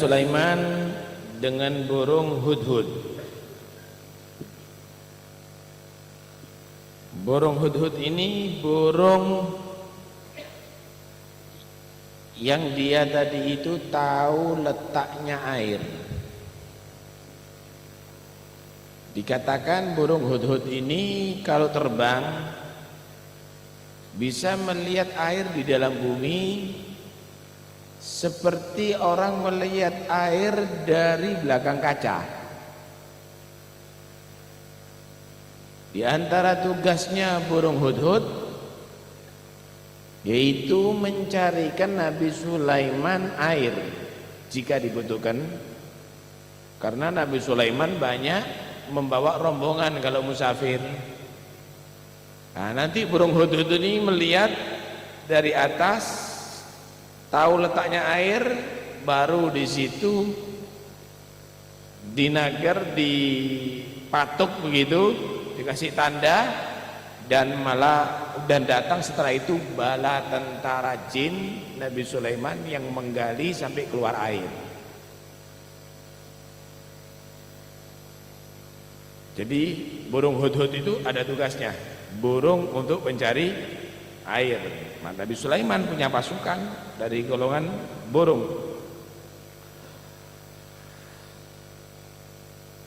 Sulaiman dengan burung hudhud. Burung hudhud ini burung yang dia tadi itu tahu letaknya air. Dikatakan burung hudhud ini kalau terbang bisa melihat air di dalam bumi seperti orang melihat air dari belakang kaca. Di antara tugasnya burung hudhud yaitu mencarikan Nabi Sulaiman air jika dibutuhkan, karena Nabi Sulaiman banyak membawa rombongan kalau musafir. Nah, nanti burung hudhud ini melihat dari atas, tahu letaknya air, baru di situ dinagar, dipatuk begitu, dikasih tanda, dan datang setelah itu bala tentara jin Nabi Sulaiman yang menggali sampai keluar air. Jadi burung hudhud itu ada tugasnya, burung untuk mencari air. Nabi Sulaiman punya pasukan dari golongan burung.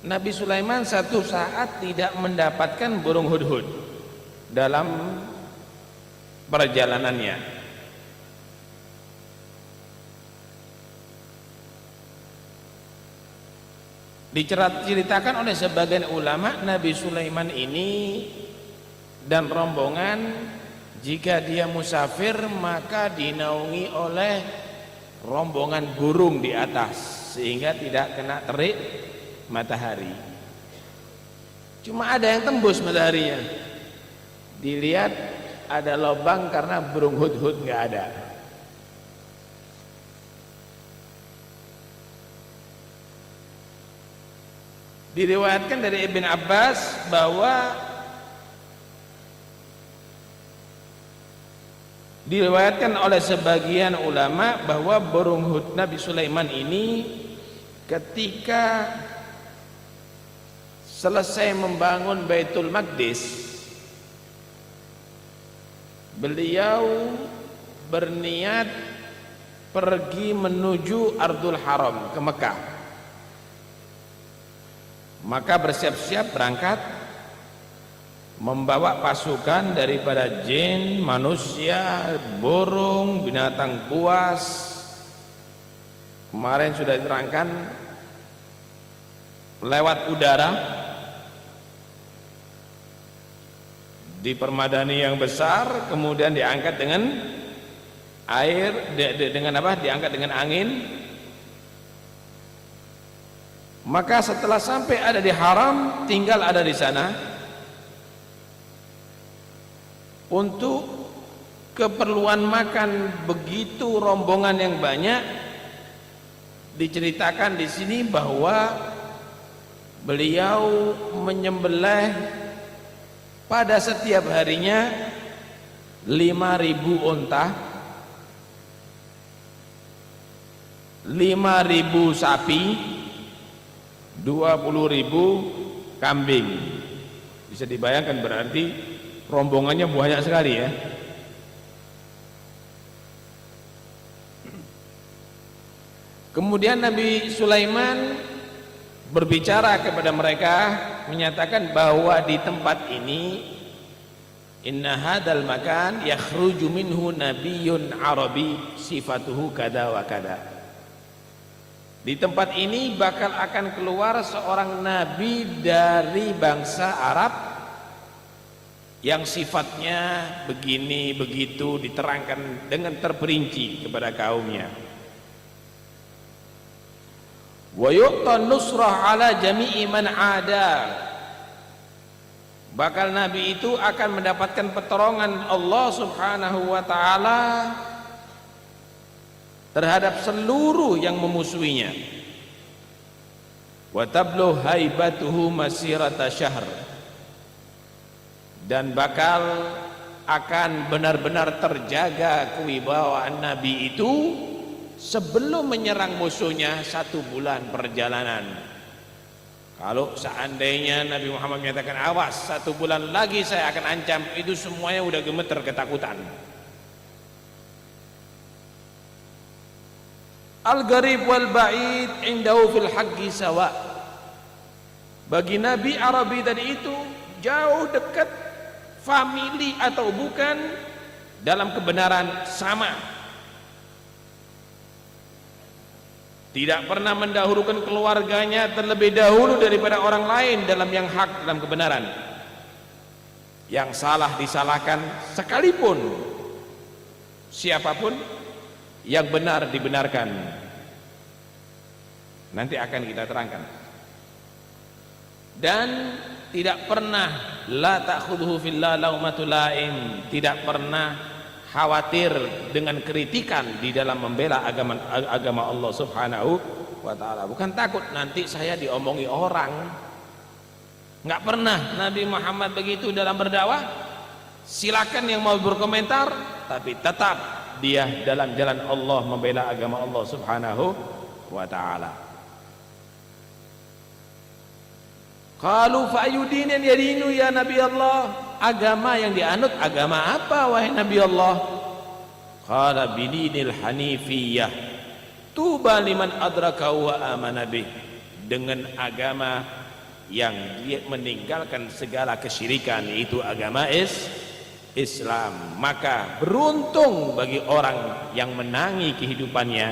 Nabi Sulaiman satu saat tidak mendapatkan burung hudhud dalam perjalanannya. Diceritakan oleh sebagian ulama, Nabi Sulaiman ini dan rombongan jika dia musafir maka dinaungi oleh rombongan burung di atas sehingga tidak kena terik matahari. Cuma ada yang tembus mataharinya, dilihat ada lubang karena burung hudhud nggak ada. Diriwayatkan dari Ibn Abbas bahwa diriwayatkan oleh sebagian ulama bahwa burung hudhud Nabi Sulaiman ini ketika selesai membangun Baitul Maqdis, beliau berniat pergi menuju Ardul Haram ke Mekah. Maka bersiap-siap berangkat membawa pasukan daripada jin, manusia, burung, binatang buas. Kemarin sudah diterangkan lewat udara, di permadani yang besar, kemudian diangkat dengan air, dengan apa? Diangkat dengan angin. Maka setelah sampai ada di haram, tinggal ada di sana untuk keperluan makan. Begitu rombongan yang banyak, diceritakan di sini bahwa beliau menyembelih pada setiap harinya 5.000 unta, 5.000 sapi, 20.000 kambing. Bisa dibayangkan berarti rombongannya banyak sekali ya. Kemudian Nabi Sulaiman berbicara kepada mereka, menyatakan bahwa di tempat ini, inna hadal makan yakhruju minhu nabiyyun arabi sifatuhu kada wa kada. Di tempat ini bakal akan keluar seorang nabi dari bangsa Arab yang sifatnya begini begitu, diterangkan dengan terperinci kepada kaumnya. Wa yu'ta nusrah ala jami'i man ada. Bakal nabi itu akan mendapatkan pertolongan Allah Subhanahu wa taala terhadap seluruh yang memusuhinya. Wa tablu haibatuhu masirata syahr. Dan bakal akan benar-benar terjaga kewibawaan nabi itu sebelum menyerang musuhnya 1 bulan perjalanan. Kalau seandainya Nabi Muhammad menyatakan awas 1 bulan lagi saya akan ancam, itu semuanya udah gemeter ketakutan. Al-gharib wal ba'id indahu fil haqqi sawa. Bagi Nabi Arabi tadi itu jauh dekat, famili atau bukan, dalam kebenaran sama. Tidak pernah mendahulukan keluarganya terlebih dahulu daripada orang lain dalam yang hak, dalam kebenaran. Yang salah disalahkan sekalipun, siapapun, yang benar dibenarkan. Nanti akan kita terangkan. Dan tidak pernah la ta'khudhuhu fillah laumatul laim, tidak pernah khawatir dengan kritikan di dalam membela agama Allah Subhanahu wa taala. Bukan takut nanti saya diomongi orang. Enggak pernah Nabi Muhammad begitu dalam berdakwah. Silakan yang mau berkomentar, tapi tetap dia dalam jalan Allah membela agama Allah Subhanahu wa taala. Qalu fa ayyudinin yadinu ya Nabi Allah? Agama yang dianut agama apa wahai Nabi Allah? Qala bidinil hanifiyah tuba liman adraka wa amana bih. Dengan agama yang dia meninggalkan segala kesyirikan, itu agama Islam, maka beruntung bagi orang yang menangi kehidupannya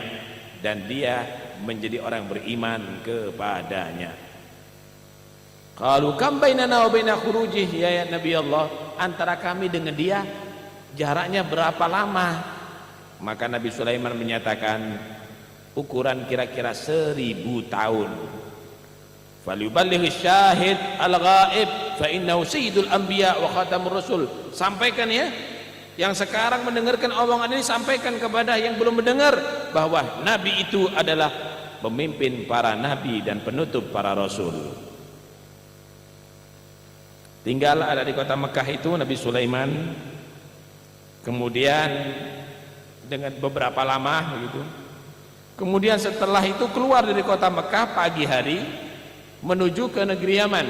dan dia menjadi orang beriman kepadanya. Qalu kam bainana wa baina khurujih ya Nabi Allah, antara kami dengan dia jaraknya berapa lama? Maka Nabi Sulaiman menyatakan ukuran kira-kira 1000 tahun. Falyuballigh syahid al-ghaib fa innahu sayyidul anbiya wa khatamur rasul. Sampaikan ya, yang sekarang mendengarkan omongan ini, sampaikan kepada yang belum mendengar bahwa nabi itu adalah pemimpin para nabi dan penutup para rasul. Tinggal ada di kota Mekah itu Nabi Sulaiman. Kemudian dengan beberapa lama begitu. Kemudian setelah itu keluar dari kota Mekah pagi hari menuju ke negeri Yaman.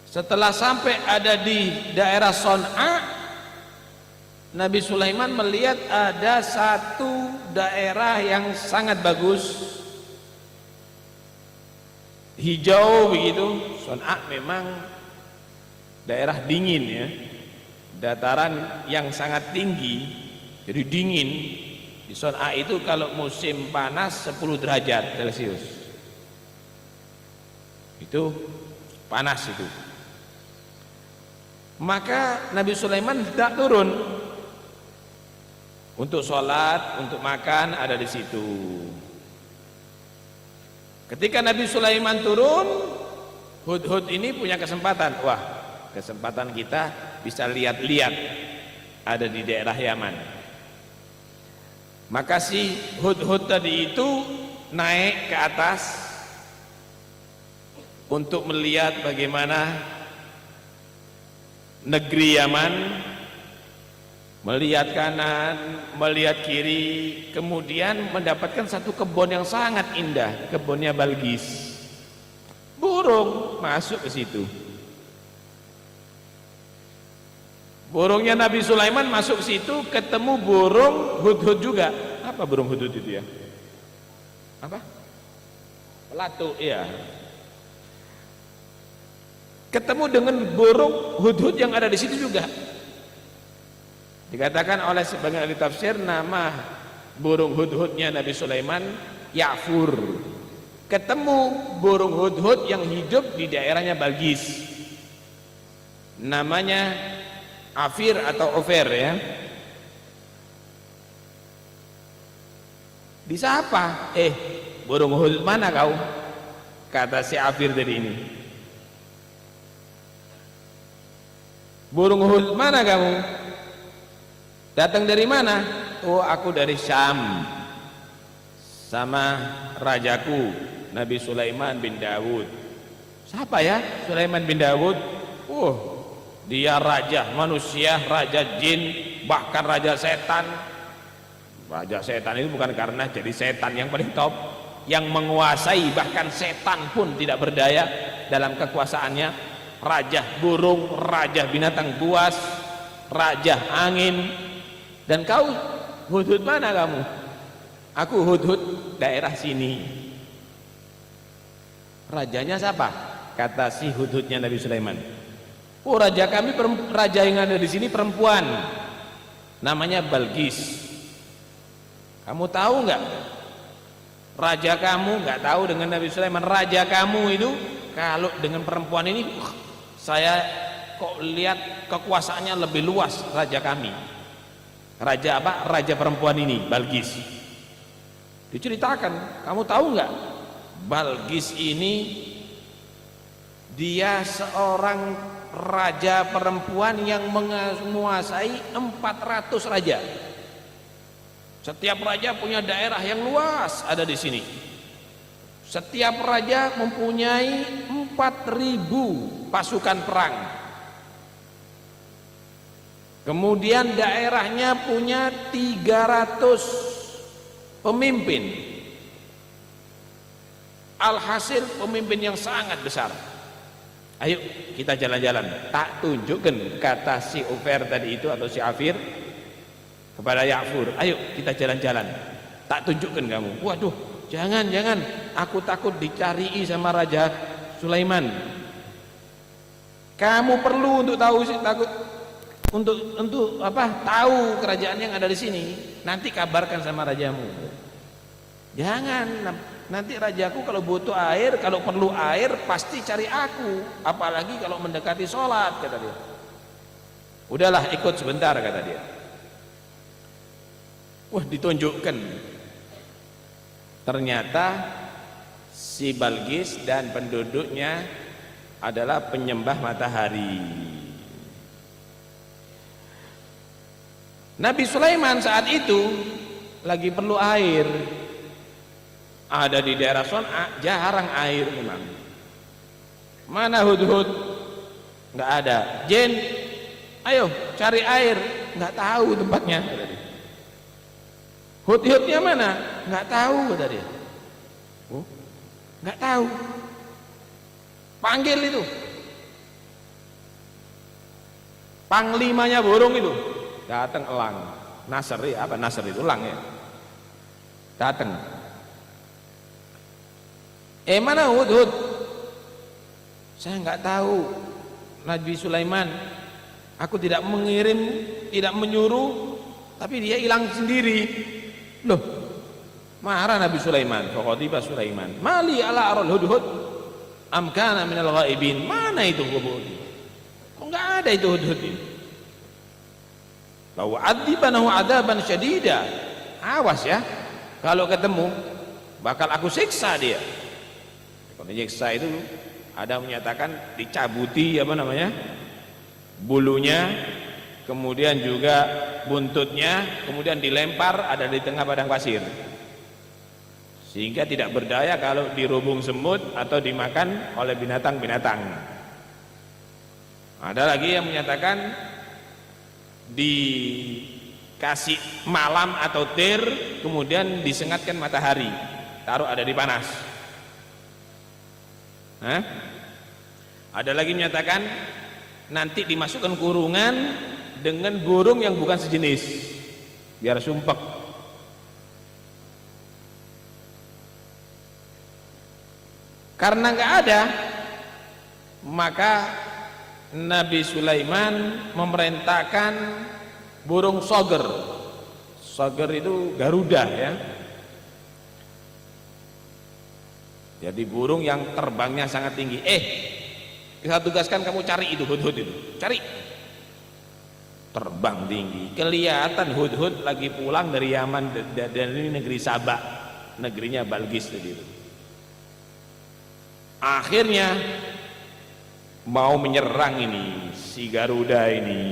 Setelah sampai ada di daerah Son'a, Nabi Sulaiman melihat ada satu daerah yang sangat bagus, hijau begitu. Son'a memang daerah dingin ya, dataran yang sangat tinggi, jadi dingin. Di Son'a itu kalau musim panas 10 derajat Celcius, itu panas itu. Maka Nabi Sulaiman tidak turun untuk sholat, untuk makan, ada di situ. Ketika Nabi Sulaiman turun, Hudhud ini punya kesempatan. Wah, kesempatan kita bisa lihat-lihat ada di daerah Yaman. Maka si Hudhud tadi itu naik ke atas untuk melihat bagaimana negeri Yaman, melihat kanan, melihat kiri, kemudian mendapatkan satu kebun yang sangat indah, kebunnya Balqis. Burung masuk ke situ. Burungnya Nabi Sulaiman masuk ke situ, ketemu burung Hudhud juga. Apa burung Hudhud itu ya? Apa? Pelatu, ya. Ketemu dengan burung Hudhud yang ada di situ juga. Dikatakan oleh sebagian ahli tafsir nama burung Hudhudnya Nabi Sulaiman Ya'fur. Ketemu burung Hudhud yang hidup di daerahnya Balqis, namanya Afir atau Ofer ya. Disapa, burung Hudhud mana kau? Kata si Afir tadi ini. Burung Hudhud mana kamu? Datang dari mana? Oh, aku dari Syam sama rajaku Nabi Sulaiman bin Dawud. Siapa ya Sulaiman bin Dawud? Dia raja manusia, raja jin, bahkan raja setan. Raja setan itu bukan karena jadi setan yang paling top, yang menguasai, bahkan setan pun tidak berdaya dalam kekuasaannya. Raja burung, raja binatang buas, raja angin. Dan kau Hudhud mana kamu? Aku Hudhud daerah sini. Rajanya siapa? Kata si Hudhudnya Nabi Sulaiman. Oh, raja kami, raja yang ada di sini perempuan, namanya Balqis. Kamu tahu nggak? Raja kamu nggak tahu dengan Nabi Sulaiman. Raja kamu itu kalau dengan perempuan ini, saya kok lihat kekuasaannya lebih luas raja kami. Raja apa? Raja perempuan ini, Balqis. Diceritakan, kamu tahu nggak? Balqis ini dia seorang raja perempuan yang menguasai 400 raja. Setiap raja punya daerah yang luas ada di sini. Setiap raja mempunyai 4.000 pasukan perang. Kemudian daerahnya punya 300 pemimpin. Alhasil pemimpin yang sangat besar. Ayo kita jalan-jalan. Tak tunjukkan, kata si Ufair tadi itu atau si Afir kepada Ya'fur, ayo kita jalan-jalan, tak tunjukkan kamu. Waduh, jangan, aku takut dicari sama Raja Sulaiman. Kamu perlu untuk tahu, takut untuk apa? Tahu kerajaan yang ada di sini. Nanti kabarkan sama rajamu. Jangan, nanti rajaku kalau butuh air, kalau perlu air pasti cari aku. Apalagi kalau mendekati sholat, kata dia. Udahlah, ikut sebentar, kata dia. Wah, ditunjukkan. Ternyata si Balqis dan penduduknya adalah penyembah matahari. Nabi Sulaiman saat itu lagi perlu air. Ada di daerah Son'a, jarang air memang. Mana Hudhud? Nggak ada. Jin, ayo cari air. Nggak tahu tempatnya. Hudhudnya mana? Nggak tahu, kata dia. Oh, nggak tahu. Panggil itu panglimanya burung itu, datang elang. Nasr, apa Nasr itu elang ya? Datang. Mana Hudhud? Saya nggak tahu, Nabi Sulaiman. Aku tidak mengirim, tidak menyuruh, tapi dia hilang sendiri. Loh, marah Nabi Sulaiman. Faqadiba Sulaiman, mali ala aral hudhud am kana minal ghaibin. Mana itu Hudhud? Kok nggak ada itu Hudhud ini? Lau adzibanahu adzaban syadida. Awas ya, kalau ketemu bakal aku siksa dia. Kalau nyiksa itu ada menyatakan dicabuti apa namanya, bulunya, kemudian juga buntutnya, kemudian dilempar, ada di tengah padang pasir, sehingga tidak berdaya kalau dirubung semut atau dimakan oleh binatang-binatang. Ada lagi yang menyatakan dikasih malam atau tir, kemudian disengatkan matahari, taruh ada di panas. Ada lagi menyatakan nanti dimasukkan kurungan dengan burung yang bukan sejenis, biar sumpek. Karena nggak ada, maka Nabi Sulaiman memerintahkan burung soger. Soger itu Garuda ya. Jadi burung yang terbangnya sangat tinggi. Saya tugaskan kamu cari itu Hudhud itu, cari. Terbang tinggi, kelihatan Hudhud lagi pulang dari Yaman, dari negeri Sabah, negerinya Balqis tadi itu. Akhirnya mau menyerang ini si Garuda ini.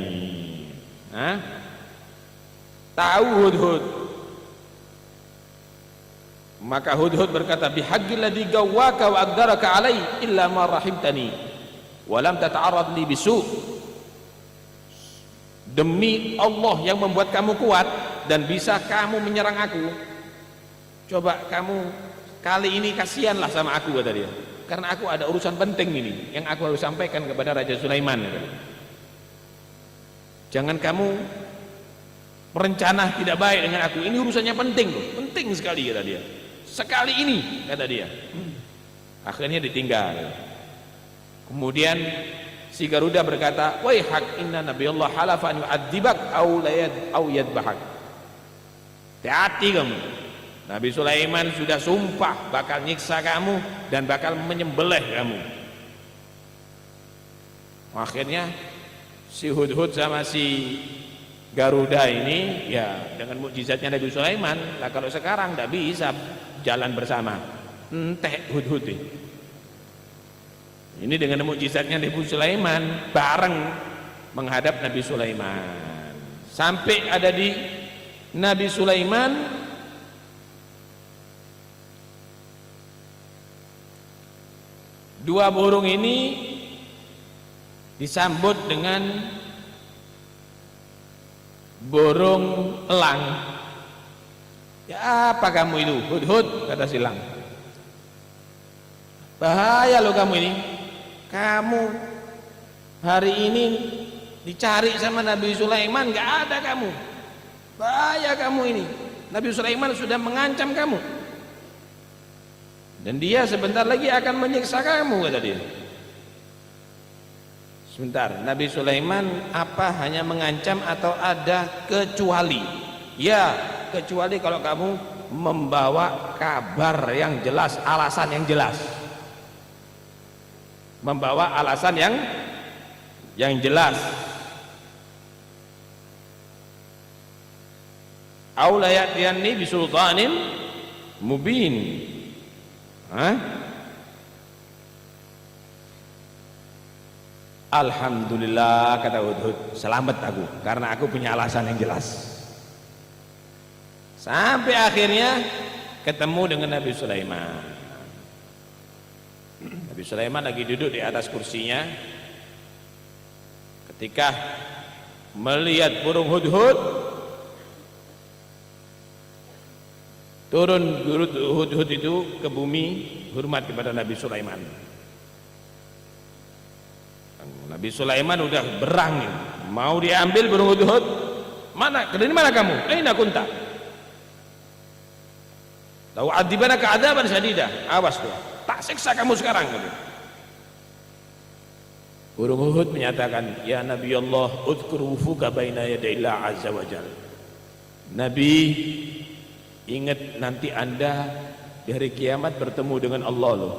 Tahu Hudhud. Maka Hudhud berkata, bihaqqil ladzi gawwaka wa aqdaraka alai illa ma rahimtani wa lam tata'arrad li bisu. Demi Allah yang membuat kamu kuat, dan bisa kamu menyerang aku. Coba kamu kali ini kasihanlah sama aku, kata dia, karena aku ada urusan penting ini yang aku harus sampaikan kepada Raja Sulaiman. Jangan kamu merencana tidak baik dengan aku, ini urusannya penting loh, penting sekali, kata dia. Sekali ini, kata dia. Akhirnya ditinggal. Kemudian si Garuda berkata, "Waihak, inna nabiyallah halafa an yu'adzibak aw yadbahak." Hati-hati kamu, Nabi Sulaiman sudah sumpah bakal nyiksa kamu dan bakal menyembelih kamu. Akhirnya si Hudhud sama si Garuda ini ya dengan mukjizatnya Nabi Sulaiman lah, kalau sekarang tidak bisa jalan bersama, entek Hudhud ini dengan mukjizatnya Nabi Sulaiman bareng menghadap Nabi Sulaiman. Sampai ada di Nabi Sulaiman dua burung ini disambut dengan burung elang. "Ya apa kamu itu, Hudhud?" kata silang. "Bahaya lo kamu ini. Kamu hari ini dicari sama Nabi Sulaiman, gak ada kamu. Bahaya kamu ini. Nabi Sulaiman sudah mengancam kamu. Dan dia sebentar lagi akan menyiksa kamu," kata dia. Sebentar, Nabi Sulaiman apa hanya mengancam atau ada kecuali? Ya, kecuali kalau kamu membawa kabar yang jelas, alasan yang jelas. Membawa alasan yang jelas. Au la ya'tiyanni bisultanin mubin. Alhamdulillah, kata Hudhud, selamat aku karena aku punya alasan yang jelas. Sampai akhirnya ketemu dengan Nabi Sulaiman. Nabi Sulaiman lagi duduk di atas kursinya. Ketika melihat burung Hudhud, turun Hudhud itu ke bumi hormat kepada Nabi Sulaiman. Nabi Sulaiman udah berang mau diambil burung Hudhud. "Mana? Dari mana kamu? Aina kunta? Lau adzibannaka adzaban syadidah." "Awas tuh, tak siksa kamu sekarang." Burung Hudhud menyatakan, "Ya Nabi Allah, udhkur wufuka baina yadayillah azza wa jalla." Nabi, ingat nanti Anda di hari kiamat bertemu dengan Allah loh.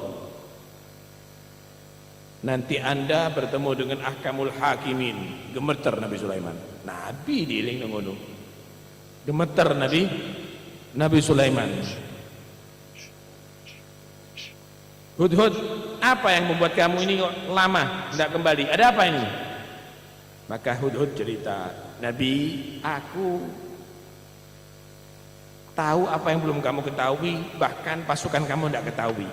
Nanti Anda bertemu dengan ahkamul hakimin. Gemeter Nabi Sulaiman. Nabi diiling ngono. Gemeter Nabi Sulaiman. "Hudhud, apa yang membuat kamu ini kok lama tidak kembali? Ada apa ini?" Maka Hudhud cerita, "Nabi, aku tahu apa yang belum kamu ketahui, bahkan pasukan kamu tidak ketahui.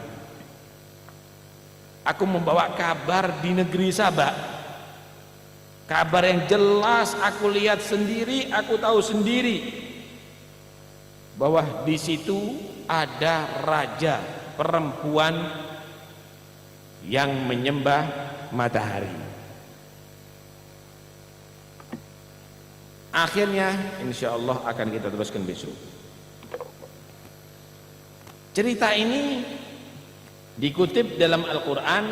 Aku membawa kabar di negeri Sabak, kabar yang jelas, aku lihat sendiri, aku tahu sendiri bahwa di situ ada raja perempuan yang menyembah matahari. Akhirnya insya Allah akan kita teruskan besok. Cerita ini dikutip dalam Al-Quran